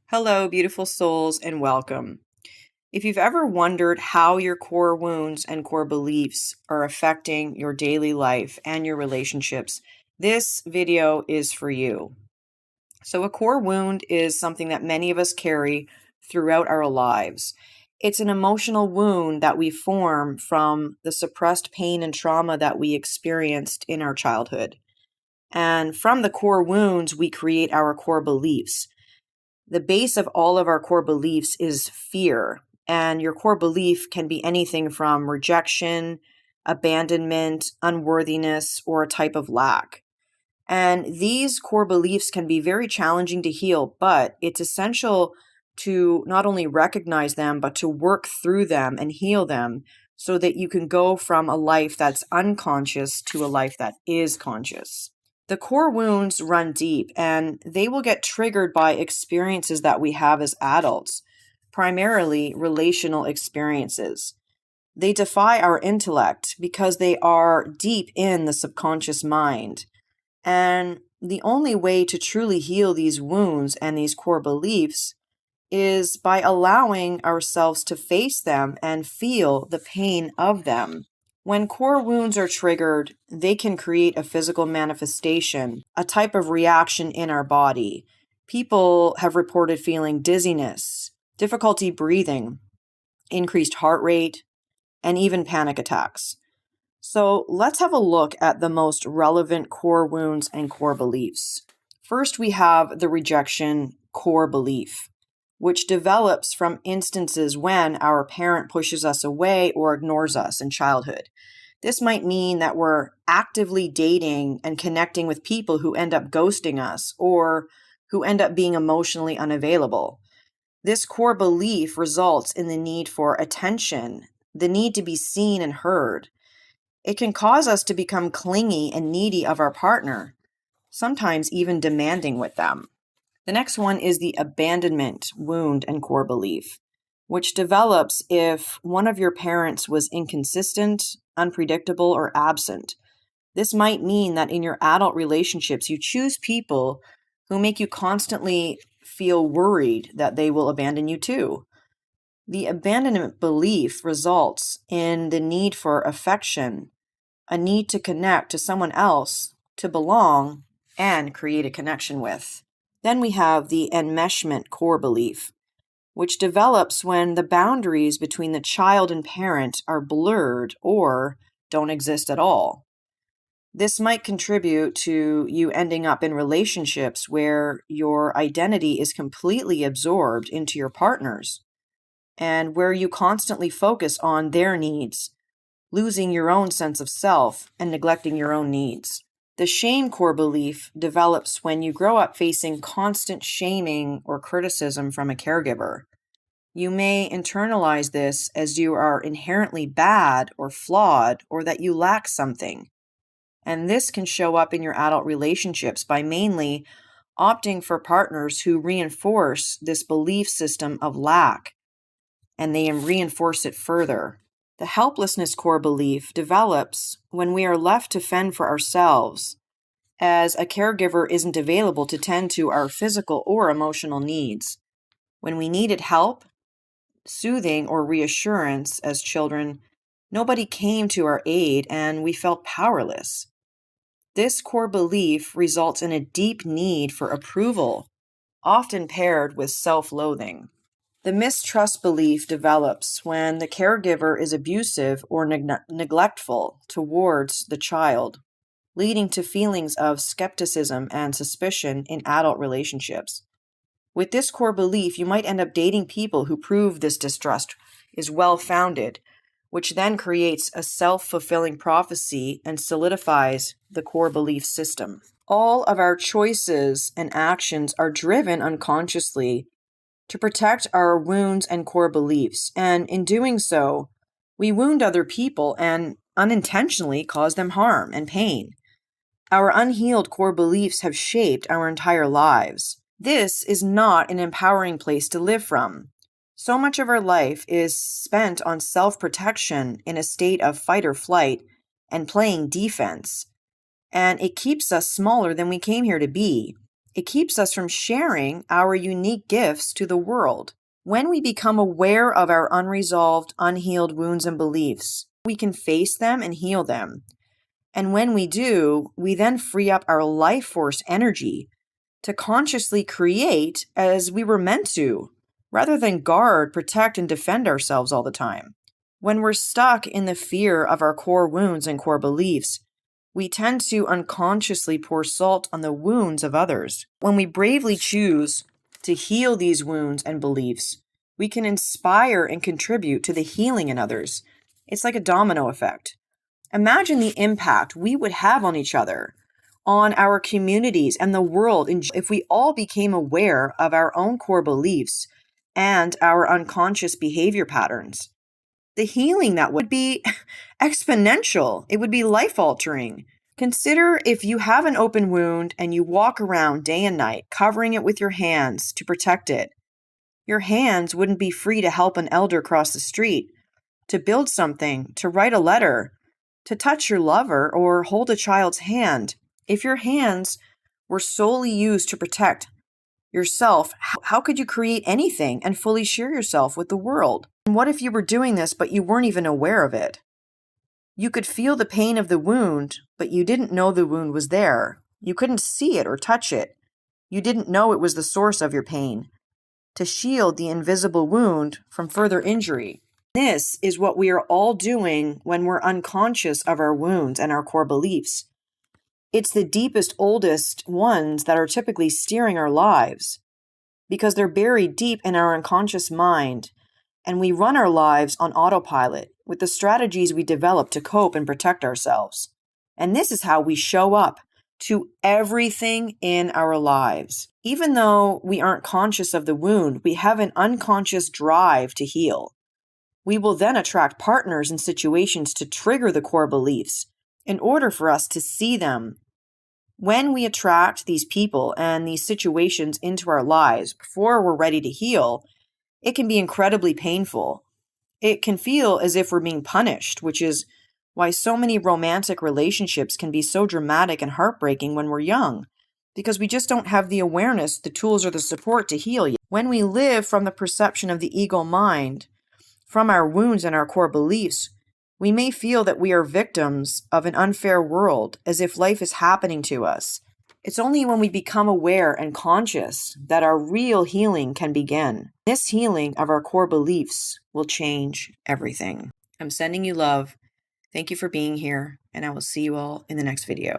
Hello, beautiful souls, and welcome. If you've ever wondered how your core wounds and core beliefs are affecting your daily life and your relationships, this video is for you. So, a core wound is something that many of us carry throughout our lives. It's an emotional wound that we form from the suppressed pain and trauma that we experienced in our childhood. And from the core wounds, we create our core beliefs. The base of all of our core beliefs is fear, and your core belief can be anything from rejection, abandonment, unworthiness, or a type of lack. And these core beliefs can be very challenging to heal, but it's essential to not only recognize them, but to work through them and heal them so that you can go from a life that's unconscious to a life that is conscious. The core wounds run deep, and they will get triggered by experiences that we have as adults, primarily relational experiences. They defy our intellect because they are deep in the subconscious mind. And the only way to truly heal these wounds and these core beliefs is by allowing ourselves to face them and feel the pain of them. When core wounds are triggered, they can create a physical manifestation, a type of reaction in our body. People have reported feeling dizziness, difficulty breathing, increased heart rate, and even panic attacks. So let's have a look at the most relevant core wounds and core beliefs. First, we have the rejection core belief, which develops from instances when our parent pushes us away or ignores us in childhood. This might mean that we're actively dating and connecting with people who end up ghosting us or who end up being emotionally unavailable. This core belief results in the need for attention, the need to be seen and heard. It can cause us to become clingy and needy of our partner, sometimes even demanding with them. The next one is the abandonment wound and core belief, which develops if one of your parents was inconsistent, unpredictable, or absent. This might mean that in your adult relationships, you choose people who make you constantly feel worried that they will abandon you too. The abandonment belief results in the need for affection, a need to connect to someone else, to belong, and create a connection with. Then we have the enmeshment core belief, which develops when the boundaries between the child and parent are blurred or don't exist at all. This might contribute to you ending up in relationships where your identity is completely absorbed into your partner's and where you constantly focus on their needs, losing your own sense of self and neglecting your own needs. The shame core belief develops when you grow up facing constant shaming or criticism from a caregiver. You may internalize this as you are inherently bad or flawed or that you lack something. And this can show up in your adult relationships by mainly opting for partners who reinforce this belief system of lack, and they reinforce it further. The helplessness core belief develops when we are left to fend for ourselves, as a caregiver isn't available to tend to our physical or emotional needs. When we needed help, soothing, or reassurance as children, nobody came to our aid and we felt powerless. This core belief results in a deep need for approval, often paired with self-loathing. The mistrust belief develops when the caregiver is abusive or neglectful towards the child, leading to feelings of skepticism and suspicion in adult relationships. With this core belief, you might end up dating people who prove this distrust is well-founded, which then creates a self-fulfilling prophecy and solidifies the core belief system. All of our choices and actions are driven unconsciously to protect our wounds and core beliefs, and in doing so, we wound other people and unintentionally cause them harm and pain. Our unhealed core beliefs have shaped our entire lives. This is not an empowering place to live from. So much of our life is spent on self-protection in a state of fight or flight and playing defense, and it keeps us smaller than we came here to be. It keeps us from sharing our unique gifts to the world. When we become aware of our unresolved, unhealed wounds and beliefs, we can face them and heal them. And when we do, we then free up our life force energy to consciously create as we were meant to, rather than guard, protect, and defend ourselves all the time. When we're stuck in the fear of our core wounds and core beliefs, we tend to unconsciously pour salt on the wounds of others. When we bravely choose to heal these wounds and beliefs, we can inspire and contribute to the healing in others. It's like a domino effect. Imagine the impact we would have on each other, on our communities and the world if we all became aware of our own core beliefs and our unconscious behavior patterns. The healing that would be exponential. It would be life-altering. Consider if you have an open wound and you walk around day and night, covering it with your hands to protect it. Your hands wouldn't be free to help an elder cross the street, to build something, to write a letter, to touch your lover, or hold a child's hand. If your hands were solely used to protect yourself, how could you create anything and fully share yourself with the world? And what if you were doing this, but you weren't even aware of it? You could feel the pain of the wound, but you didn't know the wound was there. You couldn't see it or touch it. You didn't know it was the source of your pain, to shield the invisible wound from further injury. This is what we are all doing when we're unconscious of our wounds and our core beliefs. It's the deepest, oldest ones that are typically steering our lives because they're buried deep in our unconscious mind, and we run our lives on autopilot with the strategies we develop to cope and protect ourselves. And this is how we show up to everything in our lives. Even though we aren't conscious of the wound, we have an unconscious drive to heal. We will then attract partners and situations to trigger the core beliefs in order for us to see them. When we attract these people and these situations into our lives before we're ready to heal, it can be incredibly painful. It can feel as if we're being punished, which is why so many romantic relationships can be so dramatic and heartbreaking when we're young, because we just don't have the awareness, the tools, or the support to heal yet. When we live from the perception of the ego mind, from our wounds and our core beliefs, we may feel that we are victims of an unfair world, as if life is happening to us. It's only when we become aware and conscious that our real healing can begin. This healing of our core beliefs will change everything. I'm sending you love. Thank you for being here, and I will see you all in the next video.